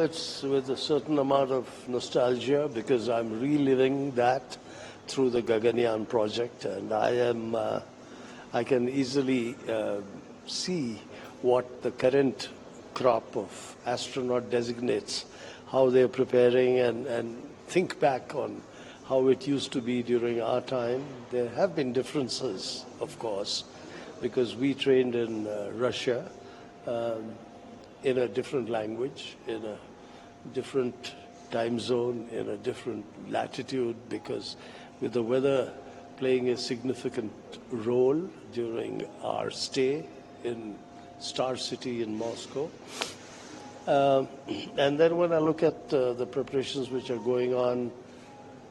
it's with a certain amount of nostalgia because I'm reliving that through the Gaganyaan project, and I can easily see what the current crop of astronaut designates, how they're preparing, and think back on how it used to be during our time. There have been differences, of course, because we trained in Russia in a different language, in a different time zone, in a different latitude, because with the weather playing a significant role during our stay in Star City in Moscow. And then when I look at the preparations which are going on,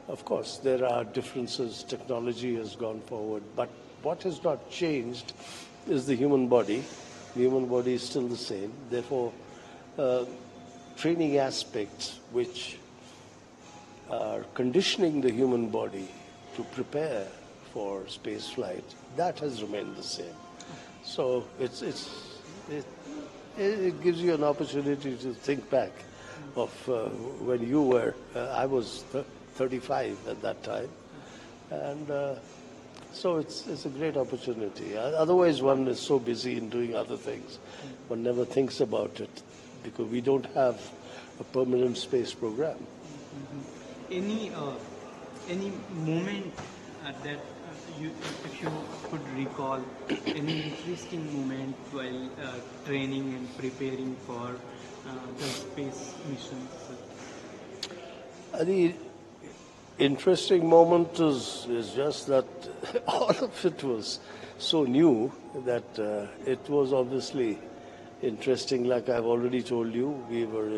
of course, there are differences. Technology has gone forward. But what has not changed is the human body. The human body is still the same. Therefore, training aspects which are conditioning the human body to prepare for space flight, that has remained the same. So it gives you an opportunity to think back of when you were, I was 35 at that time, and so it's a great opportunity. Otherwise, one is so busy in doing other things, one never thinks about it because we don't have a permanent space program. Any moment that if you could recall, any interesting moment while training and preparing for the space missions? The interesting moment is just that all of it was so new that it was obviously interesting. Like I've already told you, we were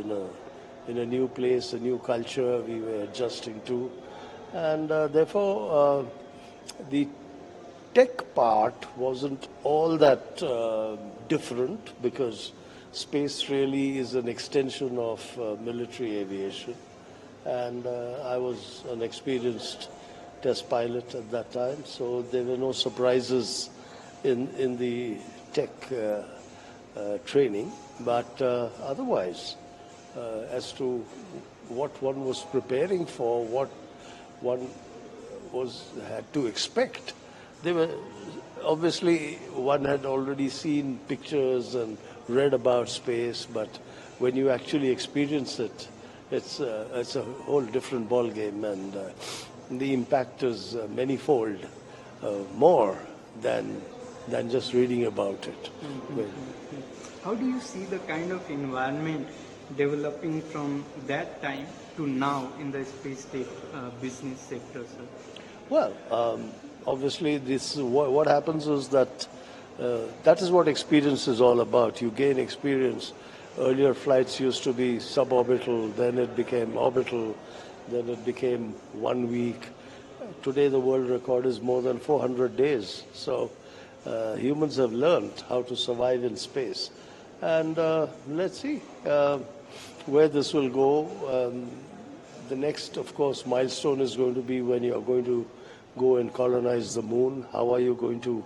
in a new place, a new culture we were adjusting to, and therefore the tech part wasn't all that different because space really is an extension of military aviation. And I was an experienced test pilot at that time, so there were no surprises in the tech training. But otherwise, as to what one was preparing for, what one had to expect, they were obviously one had already seen pictures and read about space, but when you actually experience it, it's a whole different ball game, and the impact is manifold more than just reading about it. How do you see the kind of environment developing from that time to now in the space tech business sector, sir? Well, obviously, what happens is that that is what experience is all about. You gain experience. Earlier flights used to be suborbital, then it became orbital, then it became 1 week. Today the world record is more than 400 days. So humans have learned how to survive in space. And let's see where this will go. The next, of course, milestone is going to be when you're going to go and colonize the moon. How are you going to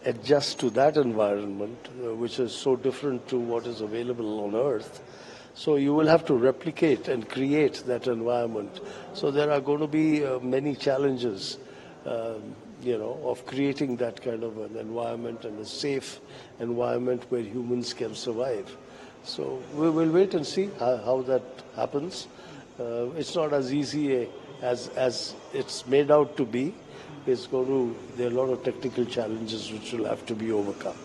adjust to that environment, which is so different to what is available on Earth? So you will have to replicate and create that environment. So there are going to be many challenges, of creating that kind of an environment and a safe environment where humans can survive. So we will wait and see how that happens. It's not as easy as it's made out to be. There are a lot of technical challenges which will have to be overcome.